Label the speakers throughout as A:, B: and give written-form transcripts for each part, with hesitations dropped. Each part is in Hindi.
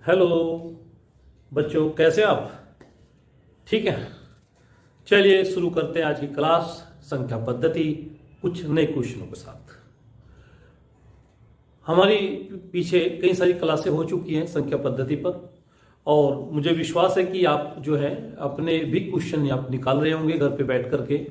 A: हेलो बच्चों, कैसे आप? ठीक है, चलिए शुरू करते हैं आज की क्लास संख्या पद्धति कुछ नए क्वेश्चनों के साथ। हमारी पीछे कई सारी क्लासें हो चुकी हैं संख्या पद्धति पर, और मुझे विश्वास है कि आप जो है अपने भी क्वेश्चन आप निकाल रहे होंगे घर पे बैठ करके,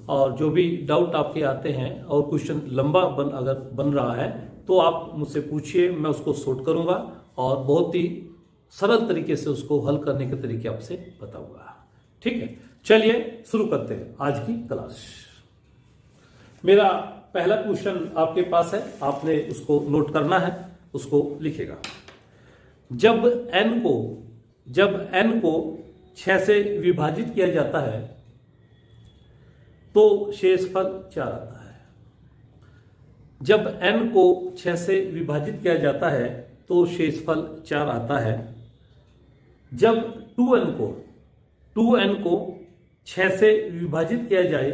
A: और जो भी डाउट आपके आते हैं और क्वेश्चन लंबा अगर बन रहा है तो आप मुझसे पूछिए, मैं उसको सॉर्ट करूंगा और बहुत ही सरल तरीके से उसको हल करने के तरीके आपसे बताऊंगा। ठीक है, चलिए शुरू करते हैं आज की क्लास। मेरा पहला क्वेश्चन आपके पास है, आपने उसको नोट करना है, उसको लिखेगा। जब n को 6 से विभाजित किया जाता है तो शेषफल 4 आता है। जब n को 6 से विभाजित किया जाता है तो शेषफल 4 आता है। जब 2n को 6 से विभाजित किया जाए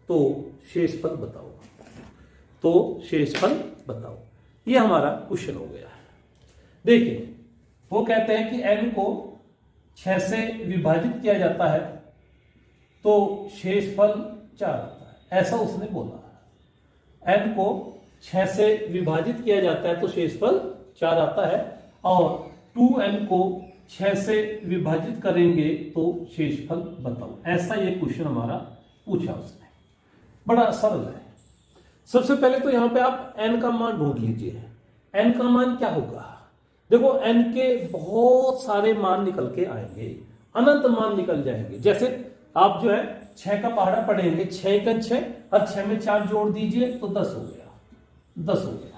A: तो शेषफल बताओ। ये हमारा क्वेश्चन हो गया है। देखिए, वो कहते हैं कि n को 6 से विभाजित किया जाता है तो शेषफल 4 आता है, ऐसा उसने बोला। n को 6 से विभाजित किया जाता है तो शेषफल 4 आता है, और 2n को 6 से विभाजित करेंगे तो शेषफल बताओ। ऐसा ये क्वेश्चन हमारा पूछा उसने। बड़ा सरल है। सबसे पहले तो यहां पे आप n का मान ढूंढ लीजिए। n का मान क्या होगा? देखो, n के बहुत सारे मान निकल के आएंगे, अनंत मान निकल जाएंगे। जैसे आप जो है 6 का पहाड़ा पढ़ेंगे, 6 का 6 और 6 में 4 जोड़ दीजिए तो 10 हो गया। 10 हो गया।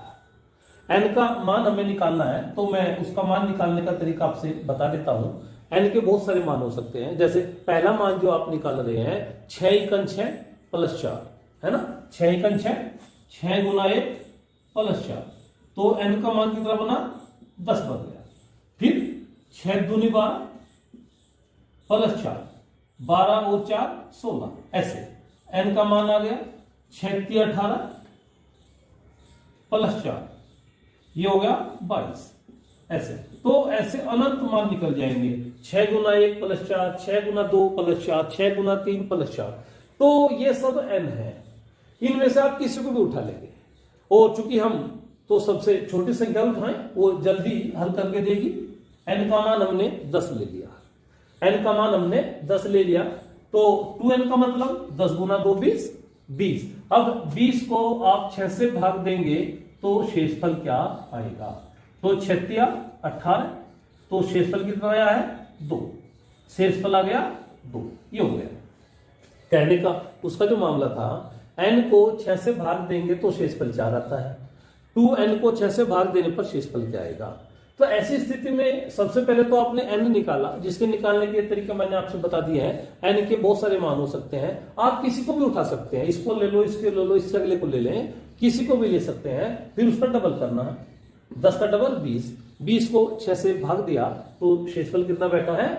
A: n का मान हमें निकालना है तो मैं उसका मान निकालने का तरीका आपसे बता देता हूं। n के बहुत सारे मान हो सकते हैं। जैसे पहला मान जो आप निकाल रहे हैं 6 × 6 + 4 है ना। 6 × 6 6 × 1 + 4, तो n का मान कितना बना? 10 बन गया। फिर 6 दूनी 12 + 4, 12 और 4 16, ऐसे n का मान आ गया 6 × 18 + 4, ये हो गया 22। ऐसे तो ऐसे अनंत मान निकल जाएंगे। 6 × 1 + 4, 6 × 2 + 4, 6 × 3 + 4, तो ये सब n है। इनमें से आप किसी को भी उठा लेंगे, और चूंकि हम तो सबसे छोटी संख्या उठाएं वो जल्दी हल करके देगी। n का मान हमने 10 ले लिया। n का मान हमने 10 ले लिया तो 2n का मतलब 10 × 2 20। अब 20 को आप 6 से भाग देंगे तो शेषफल क्या आएगा? तो 6 × 18, तो शेषफल कितना आया है? 2। शेषफल आ गया 2। ये हो गया कहने का उसका जो मामला था। n को 6 से भाग देंगे तो शेषफल 4 आता है। 2n को 6 से भाग देने पर शेषफल क्या आएगा? तो ऐसी स्थिति में सबसे पहले तो आपने n निकाला, जिसके निकालने के तरीके मैंने आपसे बता दिए हैं। n के बहुत सारे मान हो सकते हैं, आप किसी को भी उठा सकते हैं। इसको ले लो, इसके ले लो, इससे अगले को ले लें, किसी को भी ले सकते हैं। फिर उसका डबल करना है। 10 का डबल 20, 20 को 6 से भाग दिया तो शेषफल कितना बैठा है?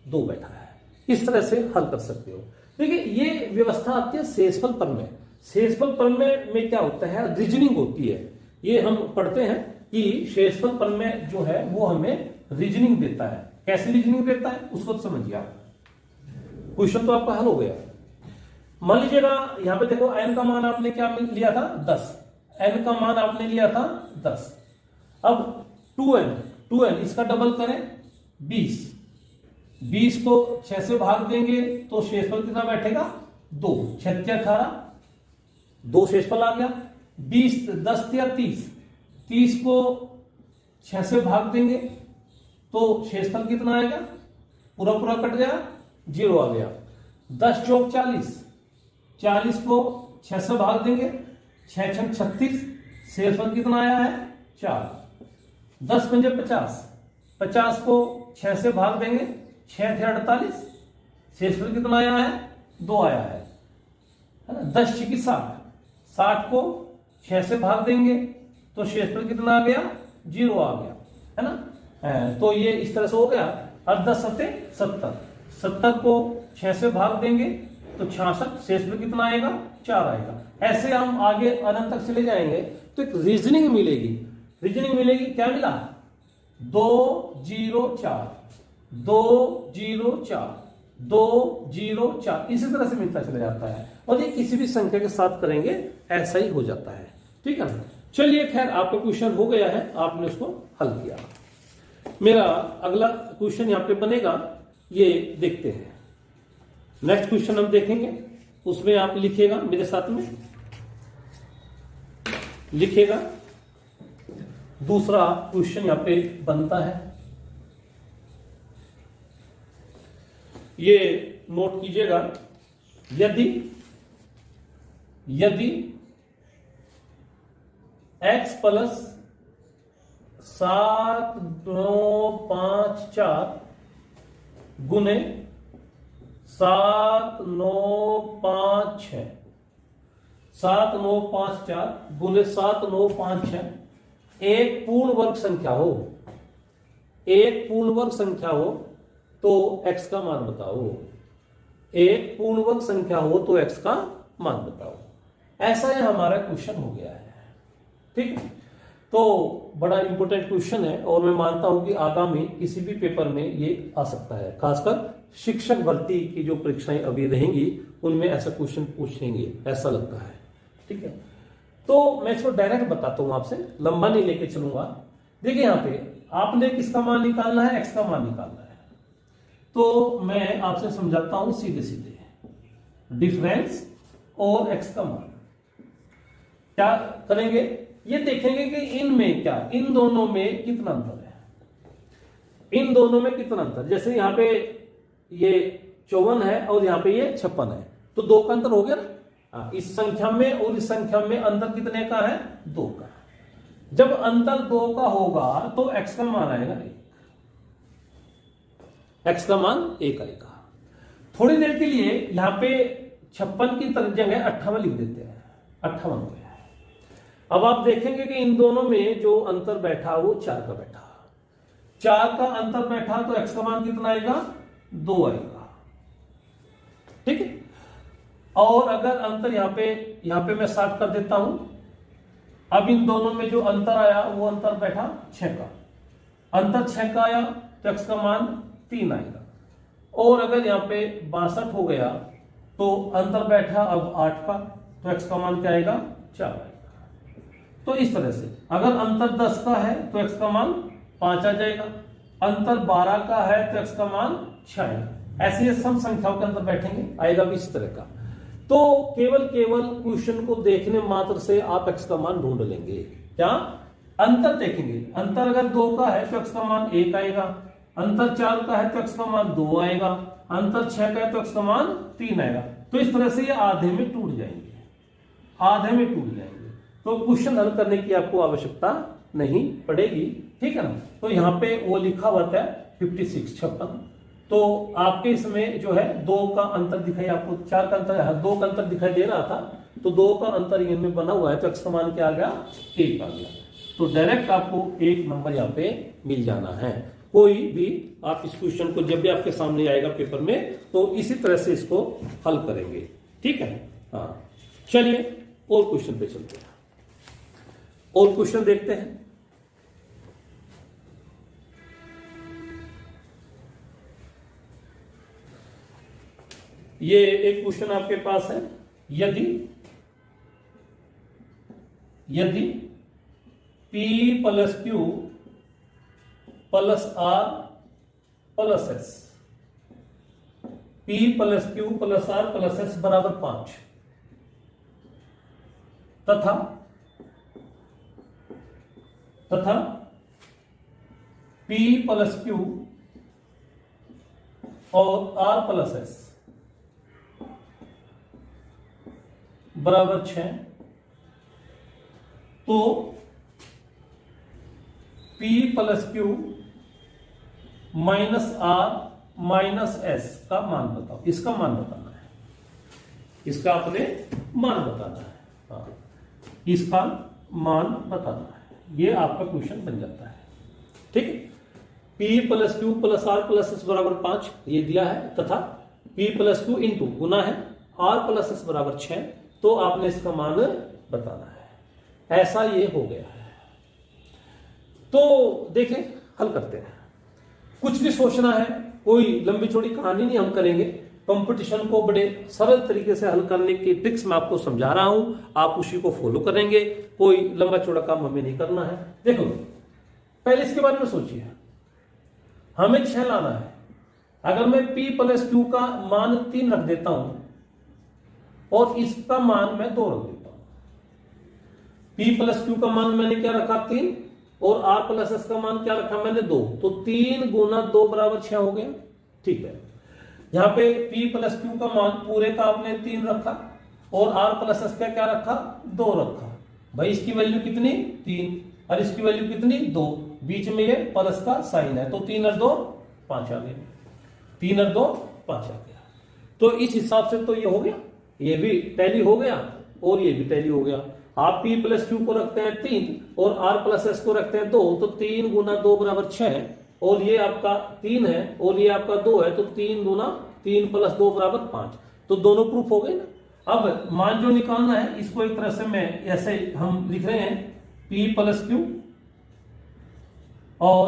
A: 2 बैठा है। इस तरह से हल कर सकते हो। देखिए, ये व्यवस्था आती है शेषफल प्रमेय। शेषफल प्रमेय में क्या होता है? रीजनिंग होती है। ये हम पढ़ते हैं कि शेषफल प्रमेय जो है वो हमें रीजनिंग देता है। कैसे रीजनिंग देता है उसको तो समझिए आप। क्वेश्चन तो आपका हल हो गया। मान लीजिएगा यहां पे देखो, n का मान आपने क्या लिया था? 10। n का मान आपने लिया था 10। अब 2n इसका डबल करें 20। 20 को 6 से भाग देंगे तो शेषफल कितना बैठेगा? 2। 6 × 18, 2 शेषफल आ गया। 20 10 × 30, 30 को 6 से भाग देंगे तो शेषफल कितना आएगा? पूरा पूरा कट गया, 0 आ गया। 10 × 40, 40 को 6 से भाग देंगे, 6 × 36, शेषफल कितना आया है? 4। 10 × 5 50, 50 को 6 से भाग देंगे, 6 × 48, शेषफल कितना आया है? 2 आया है। 10 × 60, 60 को 6 से भाग देंगे तो शेषफल कितना आ गया? 0 आ गया, है ना। तो ये इस तरह से हो गया। और 10 × 70, 70 को 6 से भाग देंगे तो 66, शेषफल कितना आएगा? 4 आएगा। ऐसे हम आगे अनंत तक चले जाएंगे तो एक रीजनिंग मिलेगी। रीजनिंग मिलेगी। क्या मिला? 204 204 204 इसी तरह से मिलता चला जाता है, और ये किसी भी संख्या के साथ करेंगे ऐसा ही हो जाता है। ठीक है ना। चलिए खैर आपका क्वेश्चन हो गया है, आपने उसको हल किया। मेरा अगला क्वेश्चन यहां पे बनेगा, ये देखते हैं। नेक्स्ट क्वेश्चन हम देखेंगे, उसमें आप लिखिएगा मेरे साथ में, लिखिएगा। दूसरा क्वेश्चन यहां पे बनता है, ये नोट कीजिएगा। यदि x प्लस 7954 गुने 7956 7954 गुने 7956 एक पूर्ण वर्ग संख्या हो, एक पूर्ण वर्ग संख्या हो तो x का मान बताओ। एक पूर्ण वर्ग संख्या हो तो x का मान बताओ। ऐसा ही हमारा क्वेश्चन हो गया है। ठीक है, तो बड़ा इंपॉर्टेंट क्वेश्चन है, और मैं मानता हूं कि आगामी किसी भी पेपर में ये आ सकता है। खासकर शिक्षक भर्ती की जो परीक्षाएं अभी रहेंगी उनमें ऐसा क्वेश्चन पूछेंगे, ऐसा लगता है। ठीक है, तो मैं इसको डायरेक्ट बताता हूं आपसे, लंबा नहीं लेके चलूंगा। देखिए यहां पे आपने किसका मान निकालना है, x का मान निकालना है। तो मैं आपसे समझाता हूं सीधे सीधे, डिफरेंस और x का मान क्या करेंगे, ये देखेंगे कि इनमें क्या, इन दोनों में कितना अंतर है, इन दोनों में कितना अंतर। जैसे यहां पे ये 54 है और यहां पे ये 56 है, तो 2 का अंतर हो गया ना। इस संख्या में और इस संख्या में अंतर कितने का है, 2 का। जब अंतर 2 का होगा तो x का मान आएगा 1, x का मान 1 आएगा। थोड़ी देर के लिए यहां पे 56 की जगह 58 लिख देते हैं, 58 हो गया। अब आप देखेंगे कि इन दोनों में जो अंतर बैठा वो 4 का बैठा, 4 का अंतर बैठा तो x का मान कितना आएगा, 2 आएगा। ठीक है, और अगर अंतर यहां पे मैं 60 कर देता हूं। अब इन दोनों में जो अंतर आया वो अंतर बैठा 6 का, अंतर 6 का आया तो x का मान 3 आएगा। और अगर यहां पे 62 हो गया तो अंतर बैठा अब 8 का, तो x का मान क्या आएगा, 4 आएगा। तो इस तरह से अगर अंतर 10 का है तो x का मान 5 आ जाएगा, अंतर 12 का है तो x का मान 6 आएगा। ऐसे ये सब संख्याओं के अंतर बैठेंगे, आएगा भी इस तरह का। तो केवल क्वेश्चन को देखने मात्र से आप x का मान ढूंढ लेंगे। क्या, अंतर देखेंगे, अंतर अगर 2 का है तो x का मान 1 आएगा, अंतर 4 का है तो x का मान 2 आएगा, अंतर 6 का है तो x का मान 3 आएगा। तो इस तरह से ये आधे में टूट जाएंगे, आधे में टूट जाएंगे। तो क्वेश्चन हल करने की आपको आवश्यकता नहीं पड़ेगी। ठीक है ना। तो यहाँ पे वो लिखा हुआ था 56, तो आपके इसमें जो है 2 का अंतर दिखाई, आपको 4 का अंतर, 2 का अंतर दिखाई दे रहा था, तो 2 का अंतर इनमें बना हुआ है, तो x का मान क्या आ गया, 1 आ गया। तो डायरेक्ट आपको 1 नंबर यहाँ पे मिल जाना है। कोई भी आप इस क्वेश्चन को जब भी आपके सामने आएगा पेपर में तो इसी तरह से इसको हल करेंगे। ठीक है। हाँ, चलिए और क्वेश्चन पे चलते हैं, और क्वेश्चन देखते हैं। ये एक क्वेश्चन आपके पास है, यदि P plus Q plus R plus S, P plus Q plus R plus S बराबर 5 तथा P प्लस Q और R प्लस S बराबर 6, तो P plus Q minus R minus S का मान बताओ। इसका मान बताना है, इसका आपने मान बताना है। हाँ, इसका मान बताना है, ये आपका क्वेश्चन बन जाता है। ठीक है। P plus Q plus R plus S बराबर 5 ये दिया है, तथा P प्लस Q इंटू गुना है R प्लस S बराबर 6, तो आपने इसका मान बताना है। ऐसा ये हो गया है। तो देखें हल करते हैं। कुछ भी सोचना है, कोई लंबी चौड़ी कहानी नहीं हम करेंगे। कंपटीशन को बड़े सरल तरीके से हल करने की ट्रिक्स मैं आपको समझा रहा हूं, आप उसी को फॉलो करेंगे। कोई लंबा चौड़ा काम हमें नहीं करना है। देखो पहले इसके बारे में सोचिए, हमें 6 लाना है। अगर मैं p + q का मान 3 रख देता हूं और इसका मान मैं 2 रख देता हूं। p + q का मान मैंने क्या रखा 3 और r + s का मान क्या रखा मैंने 2, तो 3 × 2 = 6 हो गया। ठीक है, यहां पे p + q का मान पूरे का आपने 3 रखा और r + s का क्या रखा 2 रखा। भाई इसकी वैल्यू कितनी 3 और इसकी वैल्यू कितनी 2, बीच में ये प्लस का साइन है, तो 3 और 2 5 आ गया। 3 और 2 5 आ गया। तो इस हिसाब से तो ये हो गया, ये भी टैली हो गया और ये भी टैली हो गया। आप p + q को रखते हैं 3 और r + s को रखते हैं 2, तो 3 × 2 = 6 और ये आपका 3 है और ये आपका 2 है, तो 3 × 3 + 2 = 5। तो दोनों प्रूफ हो गए ना। अब मान जो निकालना है इसको एक तरह से मैं ऐसे हम लिख रहे हैं p + q और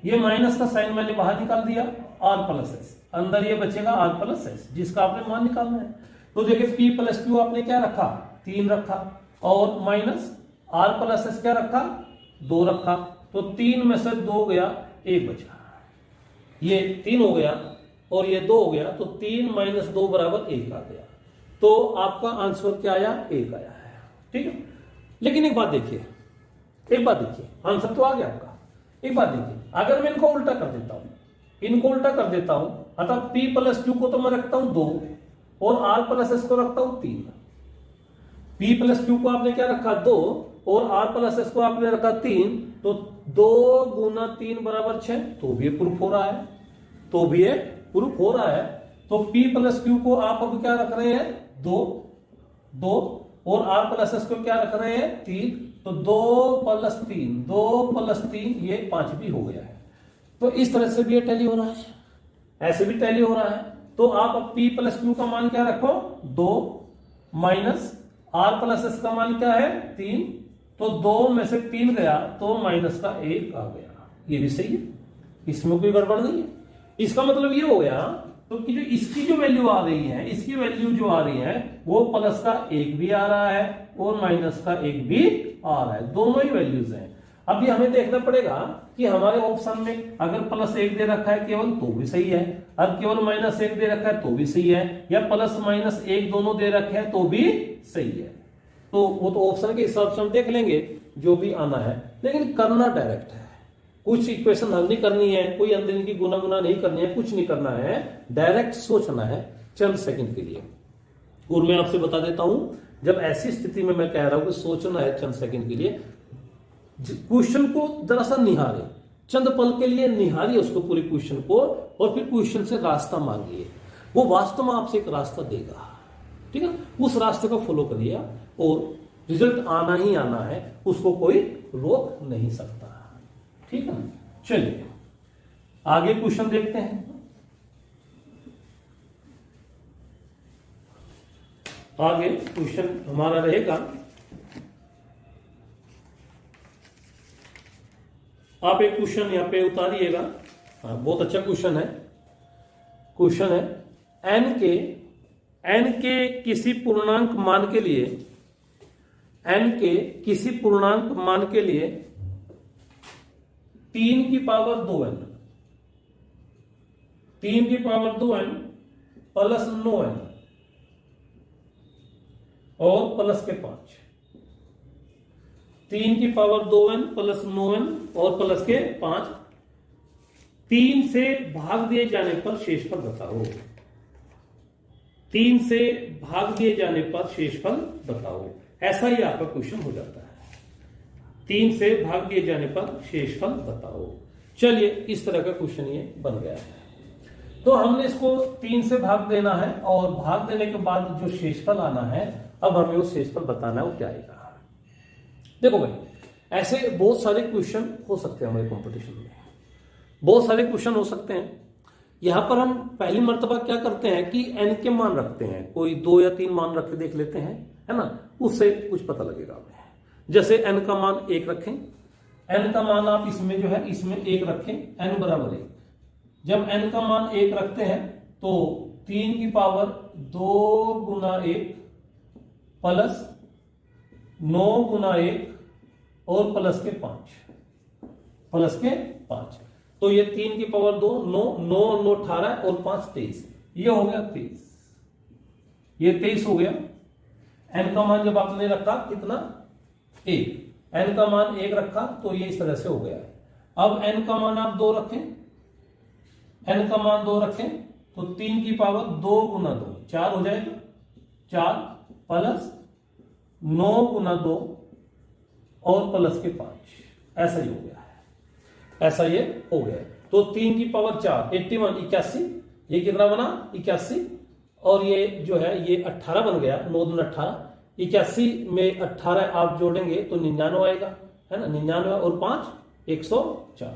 A: ये माइनस का साइन मैंने बाहर निकाल दिया, r + s अंदर ये बचेगा r + s जिसका आपने मान निकालना है। तो देखिए p + q आपने क्या रखा 3 रखा और माइनस r + s क्या रखा 2 रखा, तो 3 में से 2 गया 1 बचा, ये 3 हो गया और ये 2 हो गया, तो 3 - 2 = 1 आ गया। तो आपका आंसर क्या आया 1 आया है। ठीक है, लेकिन एक बात देखिए आंसर तो आ गया आपका। एक बात देखिए, अगर मैं इनको उल्टा कर देता हूं, अतः p + q को तो मैं रखता हूं 2 और r + s को रखता हूं 3। p + q को आपने क्या रखा 2 और r + s को आपने रखा 3, तो 2 × 3 = 6, तो भी प्रूफ हो रहा है। तो p + q को आप अब क्या रख रहे हैं 2 और r + s को क्या रख रहे हैं 3, तो 2 + 3 ये 5 भी हो गया है। तो इस तरह से भी ये टैली हो रहा है, ऐसे भी टैली हो रहा है। तो आप अब p + q का मान क्या रखो 2 माइनस r + s का मान क्या है 3, तो 2 में से 3 गया तो माइनस का 1 आ गया। ये भी सही है, इसमें कोई गड़बड़ नहीं है। इसका मतलब ये हो गया तो कि जो इसकी जो वैल्यू आ रही है, इसकी वैल्यू जो आ रही है वो प्लस का 1 भी आ रहा है और माइनस का 1 भी आ रहा है, दोनों ही वैल्यूज हैं। अभी हमें देखना पड़ेगा कि हमारे ऑप्शन में अगर +1 दे रखा है केवल तो भी सही है, अब केवल -1 दे रखा है तो भी सही है, या +-1 दोनों दे रखे हैं तो भी सही है। तो वो तो ऑप्शन के हिसाब से हम देख लेंगे जो भी आना है, लेकिन करना डायरेक्ट है। कुछ इक्वेशन हल नहीं करनी है, कोई अंदर इनकी गुना नहीं करनी है, कुछ नहीं करना है, डायरेक्ट सोचना है चंद सेकंड के लिए। और मैं आपसे बता देता हूं, जब ऐसी स्थिति में मैं कह रहा हूं कि सोचना है चंद सेकंड के लिए, क्वेश्चन को दरअसल निहारे, चंद पल के लिए निहारिए उसको पूरे क्वेश्चन को, और फिर क्वेश्चन से रास्ता मांगिए। वो वास्तव में आपसे एक रास्ता देगा, ठीक है। उस रास्ते को फॉलो करिए और रिजल्ट आना ही आना है, उसको कोई रोक नहीं सकता, ठीक है। चलिए आगे क्वेश्चन देखते हैं। आगे क्वेश्चन हमारा रहेगा, आप एक क्वेश्चन यहां पे उतारिएगा। बहुत अच्छा क्वेश्चन है। क्वेश्चन है n के किसी पूर्णांक मान के लिए, n के किसी पूर्णांक मान के लिए 3 की पावर 2n, 3 की पावर 2n प्लस 9n और प्लस के 5, 3 की पावर 2n प्लस 9n और प्लस के 5, 3 से भाग दिए जाने पर शेषफल बताओ। 3 से भाग दिए जाने पर शेषफल बताओ, ऐसा ही आपका क्वेश्चन हो जाता है। 3 से भाग दिए जाने पर शेषफल बताओ। चलिए इस तरह का क्वेश्चन ये बन गया है। तो हमने इसको 3 से भाग देना है और भाग देने के बाद जो शेषफल आना है, अब हमें वो शेषफल बताना है वो क्या आएगा। देखो भाई, ऐसे बहुत सारे क्वेश्चन हो सकते हैं हमारे कंपटीशन में, बहुत सारे क्वेश्चन हो सकते हैं। यहां पर हम पहली मर्तबा क्या करते हैं कि n के मान रखते हैं, कोई 2 या 3 मान रख के देख लेते हैं, है ना, उससे कुछ पता लगेगा हमें। जैसे n का मान 1 रखें, n का मान आप इसमें जो है इसमें 1 रखें, n बराबर 1। जब n का मान 1 रखते हैं तो 3 की पावर 2 गुना 1 प्लस 9 गुना 1 और प्लस के 5 तो ये 3 की पावर 2 9 9 9 18 और 5 23, ये हो गया 23, ये 23 हो गया। n का मान जब आपने रखा कितना 1, n का मान 1 रखा तो ये इस तरह से हो गया। अब n का मान आप 2 रखें, n का मान 2 रखें तो 3 की पावर 2 गुना 2 4 हो जाएगा, 4 प्लस 9 गुना 2 और प्लस के 5, ऐसा ही हो गया है, ऐसा ये हो गया। तो 3 की पावर 4 81 81, ये कितना बना 81, और ये जो है ये 18 बन गया, 9 दूना 18, 81 में 18 आप जोड़ेंगे तो 99 आएगा, है ना, 99 और 5 104।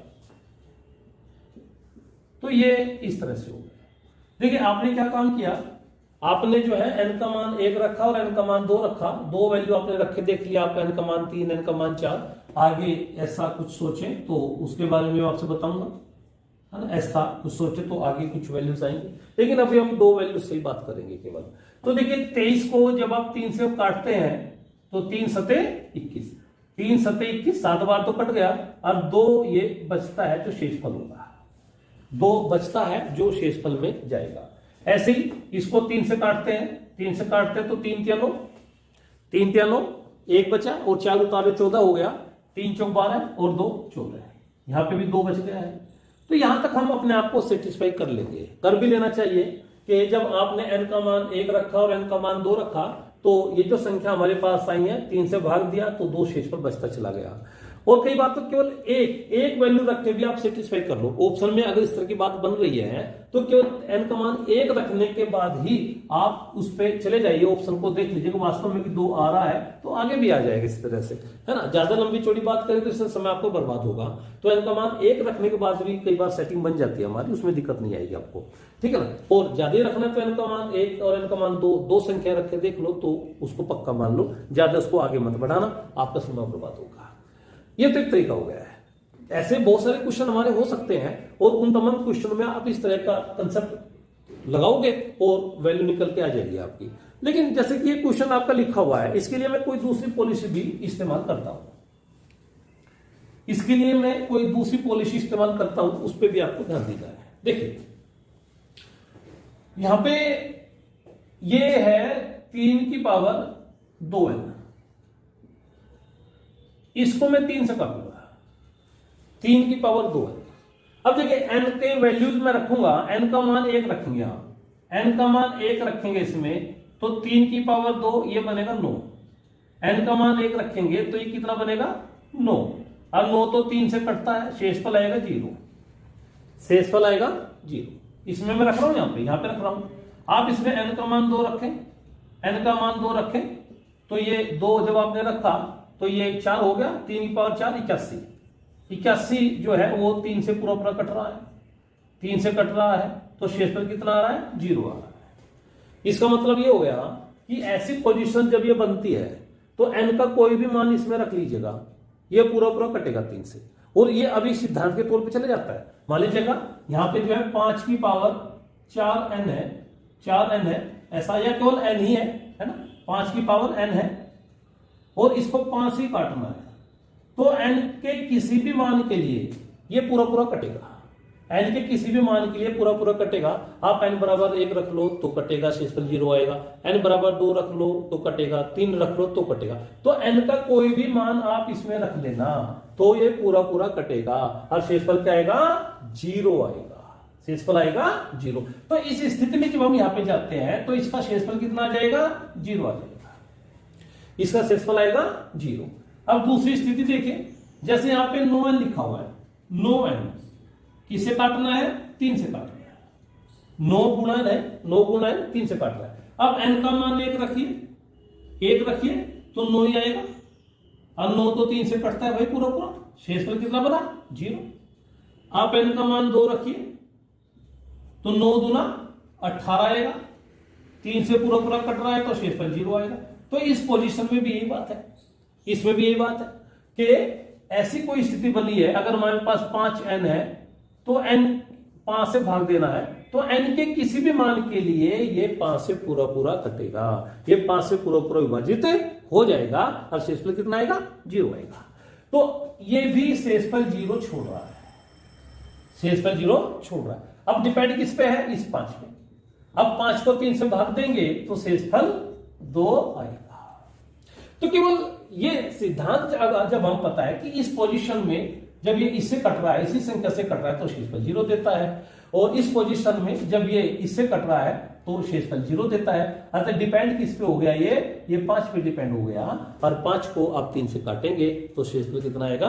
A: तो ये इस तरह से हो गया। देखिए आपने क्या काम किया, आपने जो है n का मान 1 रखा और n का मान 2 रखा, 2 वैल्यू आपने रखे, देख लिया आप, n का मान 3 n का मान 4। आगे ऐसा कुछ सोचें तो उसके बारे में आपसे बताऊंगा, है ना, ऐसा कुछ सोचे तो आगे कुछ वैल्यूज आएंगे, लेकिन अभी हम 2 वैल्यू से ही बात करेंगे केवल। तो देखिए 23 को जब आप 3 से काटते हैं तो 3 सते 21, 3 सते 21, 7 बार तो कट गया, और 2 ये बचता है जो शेषफल होगा, 2 बचता है जो शेषफल में जाएगा। ऐसे ही इसको 3 से काटते हैं, 3 से काटते हैं तो 3 तिया 9, 3 तिया 9, 1 बचा और 4 उतारे 14 हो गया, 3 चौक 12 और 2 14, यहां पे भी 2 बच गया है। तो यहां तक हम अपने आप को सेटिस्फाई कर लेंगे, कर भी लेना चाहिए कि जब आपने n का मान 1 रखा और n का मान 2 रखा तो ये जो संख्या हमारे पास आई है 3 से भाग दिया तो 2 शेषफल बचता चला गया। और कई बार तो केवल एक वैल्यू रख के भी आप सेटिस्फाई कर लो। ऑप्शन में अगर इस तरह की बात बन रही है तो केवल n का मान 1 रखने के बाद ही आप उस पे चले जाइए, ऑप्शन को देख लीजिए वास्तव में कि 2 आ रहा है तो आगे भी आ जाएगा इस तरह से, है ना। ज्यादा लंबी चौड़ी बात करें तो इससे समय आपको बर्बाद होगा। तो n का मान 1 रखने के बाद भी कई बार सेटिंग बन जाती है हमारी, उसमें दिक्कत नहीं आएगी आपको, ठीक है ना। और ज्यादा रखना तो n का मान 1 और n का मान 2, 2 संख्या रख के देख लो तो उसको पक्का मान लो, ज्यादा उसको आगे मत बढ़ाना, आपका समय बर्बाद होगा। ये तो एक तरीका हो गया है। ऐसे बहुत सारे क्वेश्चन हमारे हो सकते हैं और उन तमाम क्वेश्चन में आप इस तरह का कंसेप्ट लगाओगे और वैल्यू निकल के आ जाएगी आपकी। लेकिन जैसे कि ये क्वेश्चन आपका लिखा हुआ है, इसके लिए मैं कोई दूसरी पॉलिसी भी इस्तेमाल करता हूं, इसके लिए मैं कोई दूसरी पॉलिसी इस्तेमाल करता हूं, उस पर भी आपको ध्यान देना है। देखिए यहां पे ये है 3 की पावर 2n, इसको मैं 3 से काटूंगा, 3 की पावर 2 है। अब देखिए n के वैल्यूज में रखूंगा, n का मान 1 रखेंगे आप, n का मान 1 रखेंगे इसमें तो 3 की पावर 2 ये बनेगा 9, n का मान 1 रखेंगे तो ये कितना बनेगा 9, अब 9 तो 3 से कटता है, शेषफल आएगा 0, शेषफल आएगा 0। इसमें मैं रख रहा हूं यहां पे रख रहा हूं। आप इसमें n का मान 2 रखें, n का मान 2 रखें तो ये 2 जब आपने रखा तो ये 4 हो गया, 3 की पावर 4 81, 81 जो है वो 3 से पूरा कट रहा है, 3 से कट रहा है तो शेषफल कितना आ रहा है 0 आ रहा है। इसका मतलब ये हो गया कि ऐसी पोजीशन जब ये बनती है तो n का कोई भी मान इसमें रख लीजिएगा, ये पूरा कटेगा 3 से, और ये अभी सिद्धांत के तौर पे चले जाता है। मान लीजिएगा यहां पे जो है 5 की पावर 4n है, 4n है ऐसा, या केवल n ही है ना, 5 की पावर n है और इसको 5 ही काटना है तो n के किसी भी मान के लिए ये पूरा कटेगा, n के किसी भी मान के लिए पूरा कटेगा। आप n बराबर 1 रख लो तो कटेगा, शेषफल 0 आएगा, n बराबर 2 रख लो तो कटेगा, 3 रख लो तो कटेगा। तो n का कोई भी मान आप इसमें रख लेना तो ये पूरा कटेगा और शेषफल क्या आएगा 0 आएगा, शेषफल आएगा 0। तो इस स्थिति में जब हम यहां पे जाते हैं तो इसका शेषफल कितना आ जाएगा 0 आ जाएगा, इसका शेषफल आएगा 0। अब दूसरी स्थिति देखिए, जैसे यहां पे 9n लिखा हुआ है, 9n किसे काटना है 3 से काटना है, 9 गुणा है 9 गुणा है 3 से काटना है। अब n का मान 1 रखिए तो 9 ही आएगा, और 9 तो 3 से कटता है भाई पूरा, शेषफल कितना बना 0। आप n का मान 2 रखिए तो 9 दूना 18 आएगा, 3 से पूरा कट रहा है तो शेषफल 0 आएगा। तो इस पोजीशन में भी यही बात है, इसमें भी यही बात है कि ऐसी कोई स्थिति बनी है, अगर हमारे पास 5n है तो n 5 से भाग देना है, तो n के किसी भी मान के लिए ये 5 से पूरा पूरा कटेगा, ये 5 से पूरा पूरा विभाजित हो जाएगा और शेषफल कितना आएगा? 0 आएगा। तो ये भी शेषफल 0 छोड़ रहा है, शेषफल 0 छोड़ रहा है। अब डिपेंड किस पे है? इस 5 पे। अब 5 को 3 से भाग देंगे तो शेषफल 2 आएगा। तो केवल ये सिद्धांत जब हम पता है कि इस पोजीशन में जब ये इससे कट रहा है, इसी संख्या से कट रहा है तो शेषफल 0 देता है, और इस पोजीशन में जब ये इससे कट रहा है तो शेषफल 0 देता है। अर्थात डिपेंड किस पे हो गया? ये 5 पे डिपेंड हो गया, और 5 को आप 3 से काटेंगे तो शेषफल कितना आएगा?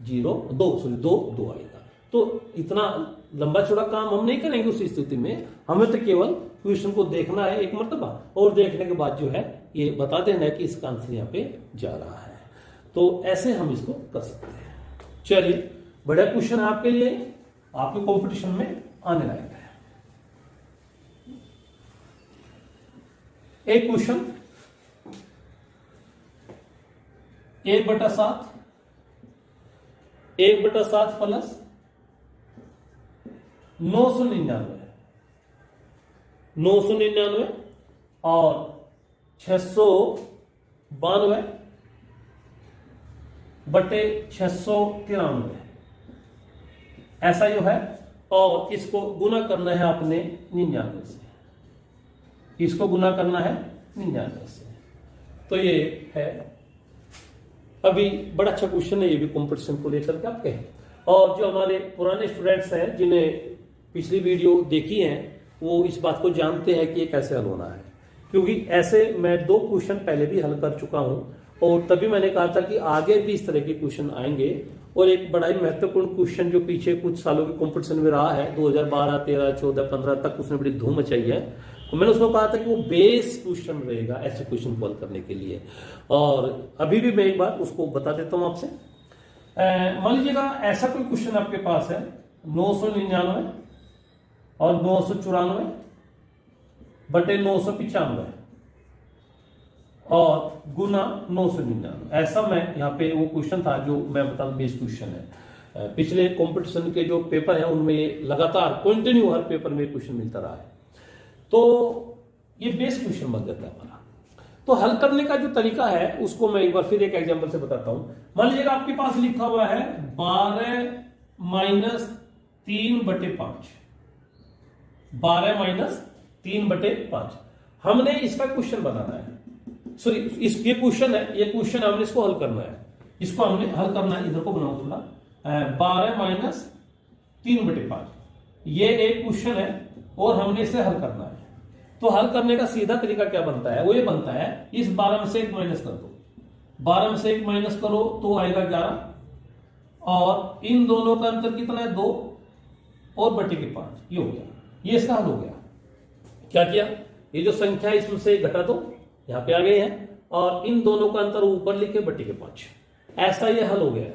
A: 2 आएगा। तो इतना लंबा चौड़ा काम हम नहीं करेंगे उस स्थिति में, हमें तो केवल क्वेश्चन को देखना है एक मर्तबा, और देखने के बाद जो है ये बता देना है कि इसका आंसर यहाँ पे जा रहा है। तो ऐसे हम इसको कर सकते हैं। चलिए, बड़ा क्वेश्चन आपके लिए, आपके कंपटीशन में आने लायक है। एक क्वेश्चन 1/7 प्लस 999 और 692 बटे 693 ऐसा जो है, और इसको गुना करना है आपने 99 से, इसको गुना करना है 99 से। तो ये है, अभी बड़ा अच्छा क्वेश्चन है ये भी कंपटीशन को लेकर के आपके। और जो हमारे पुराने स्टूडेंट्स हैं जिन्हें पिछली वीडियो देखी है वो इस बात को जानते हैं कि ये कैसे हल होना है, क्योंकि ऐसे मैं 2 क्वेश्चन पहले भी हल कर चुका हूं, और तभी मैंने कहा था कि आगे भी इस तरह के क्वेश्चन आएंगे। और एक बड़ा ही महत्वपूर्ण क्वेश्चन जो पीछे कुछ सालों के कंपटीशन में रहा है, 2012, 13, 14, 15 तक उसने बड़ी धूम मचाई है, तो मैंने उसको कहा था कि वो बेस क्वेश्चन रहेगा ऐसे क्वेश्चन को हल करने के लिए। और अभी भी मैं एक बार उसको बता देता हूं आपसे। मान लीजिएगा ऐसा कोई क्वेश्चन आपके पास है, 999 और 994 बटे 995 और गुना 999। ऐसा मैं यहाँ पे वो क्वेश्चन था जो मैं बता दूं बेस क्वेश्चन है। पिछले कंपटीशन के जो पेपर है उनमें लगातार कंटिन्यू हर पेपर में क्वेश्चन मिलता रहा है, तो ये बेस क्वेश्चन बन जाता है हमारा। तो हल करने का जो तरीका है उसको मैं एक बार फिर एक एग्जांपल से बताता हूं। मान लीजिएगा आपके पास लिखा हुआ है 12 - 3/5, 12 - 3/5। हमने इसका क्वेश्चन बनाना है, सॉरी ये क्वेश्चन है, ये क्वेश्चन हमने इसको हल करना है, इसको हमने हल करना है। इधर को बनाओ थोड़ा, 12 - 3/5 ये एक क्वेश्चन है और हमने इसे हल करना है। तो हल करने का सीधा तरीका क्या बनता है? वो ये बनता है, इस 12 में से 1 माइनस कर दो, 12 में से 1 माइनस करो तो आएगा 11, और इन दोनों का अंतर कितना है? 2 और बटे के 5, ये हो गया, ये इसका हल हो गया। क्या किया? ये जो संख्या इसमें से घटा दो, यहां पे आ गए हैं, और इन दोनों का अंतर ऊपर लिखे बटे के 5, ऐसा ये हल हो गया।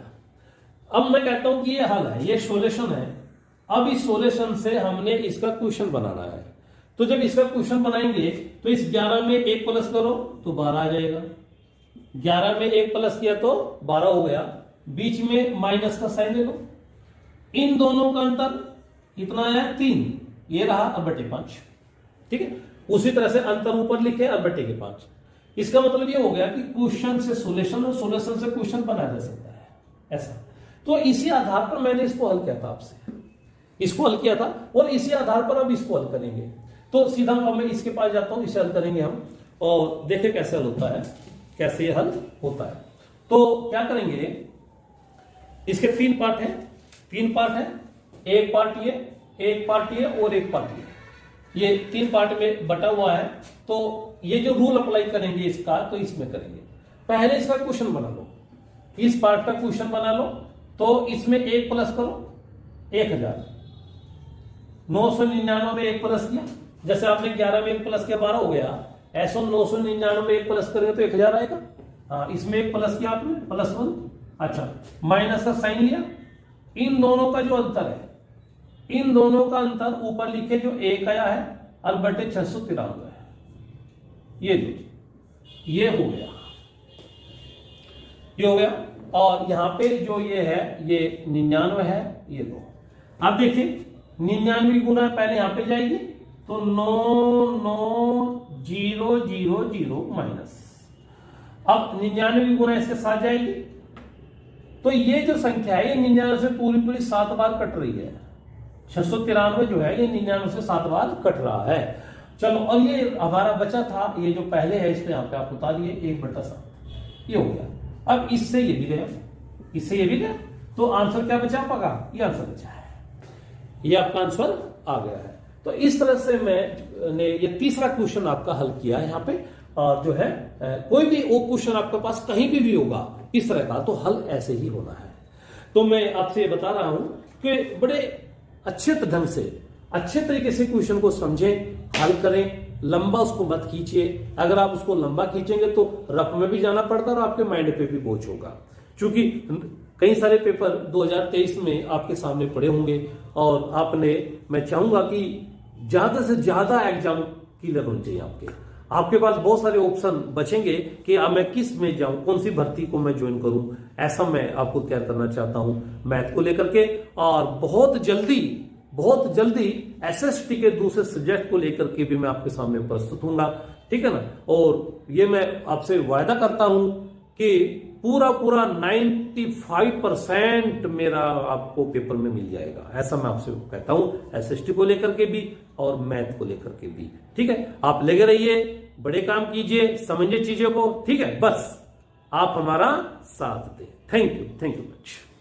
A: अब मैं कहता हूं कि ये हल है, ये सॉल्यूशन है। अब इस सॉल्यूशन से हमने इसका क्वेश्चन बनाना है। तो जब इसका क्वेश्चन बनाएंगे तो इस 11 में 1 प्लस करो तो 12 आ जाएगा, 11 में 1 प्लस किया तो 12 हो गया, बीच में माइनस का साइन ले लो, इन दोनों का अंतर कितना है? 3, ये रहा और बटे 5, ठीक है। उसी तरह से अंतर ऊपर लिखे और बटे के 5। इसका मतलब ये हो गया कि क्वेश्चन से सॉल्यूशन और सॉल्यूशन से क्वेश्चन बनाया जा सकता है, ऐसा। तो इसी आधार पर मैंने इसको हल किया था, आपसे इसको हल किया था, और इसी आधार पर अब इसको हल करेंगे। तो सीधा अब मैं इसके पास जाता हूं, इसे हल करेंगे हम, और देखें कैसे हल होता है, कैसे ये हल होता है। तो क्या करेंगे, इसके 3 पार्ट हैं, 3 पार्ट है, एक पार्ट ये, एक पार्ट ये और एक पार्ट ये 3 पार्ट में बटा हुआ है। तो ये जो रूल अप्लाई करेंगे इसका, तो इसमें करेंगे। पहले इसका क्वेश्चन बना लो, इस पार्ट का क्वेश्चन बना लो। तो इसमें 1 प्लस करो, 1000, 999 में 1 प्लस किया, जैसे आपने 11 में 1 प्लस किया 12 हो गया, ऐसा 999 में 1 प्लस करेंगे तो 1000 आएगा। हाँ, इसमें 1 प्लस किया आपने, +1, अच्छा, माइनस का साइन लिया, इन दोनों का जो अंतर है, इन दोनों का अंतर ऊपर लिखे जो 1 आया है और बटे 693 है, ये हो गया, ये हो गया। और यहां पे जो ये है ये 99 है, ये 2। अब देखिए 99 गुना पहले यहां पे जाएगी तो 99000 माइनस, अब 99 गुना इसके साथ जाएगी तो ये जो संख्या है ये 99 से पूरी 7 बार कट रही है। 693 जो है ये 99 से 7 बार कट रहा है। चलो, और ये हमारा बचा था, ये जो पहले है इसको यहाँ पे आप उतारिए 1/7, ये हो गया। अब इससे ये भी गया, इससे ये भी गया, तो आंसर क्या बचा पागा? ये आंसर बचा है, ये आपका आंसर आ गया है। तो इस तरह से मैंने ये तीसरा क्वेश्चन आपका हल किया है यहाँ पे। और जो है कोई भी वो क्वेश्चन आपके पास कहीं भी होगा इस तरह का, तो हल ऐसे ही होना है। तो मैं आपसे ये बता रहा हूं कि बड़े अच्छे ढंग से, अच्छे तरीके से क्वेश्चन को समझें, हल करें, लंबा उसको मत खींचिए। अगर आप उसको लंबा खींचेंगे तो रफ में भी जाना पड़ता है और आपके माइंड पे भी बोझ होगा, क्योंकि कई सारे पेपर 2023 में आपके सामने पड़े होंगे और आपने, मैं चाहूंगा कि ज्यादा से ज्यादा एग्जाम क्लियर होने चाहिए आपके पास बहुत सारे ऑप्शन बचेंगे कि अब मैं किस में जाऊं, कौन सी भर्ती को मैं ज्वाइन करूं, ऐसा मैं आपको तैयार करना चाहता हूं मैथ को लेकर के। और बहुत जल्दी एसएसटी के दूसरे सब्जेक्ट को लेकर के भी मैं आपके सामने प्रस्तुत होऊंगा, ठीक है ना। और ये मैं आपसे वायदा करता हूं कि पूरा 95% मेरा आपको पेपर में मिल जाएगा, ऐसा मैं आपसे कहता हूं, एसएसटी को लेकर के भी और मैथ को लेकर के भी, ठीक है। आप लगे रहिए, बड़े काम कीजिए, समझिए चीजों को, ठीक है। बस आप हमारा साथ दें। Thank you much.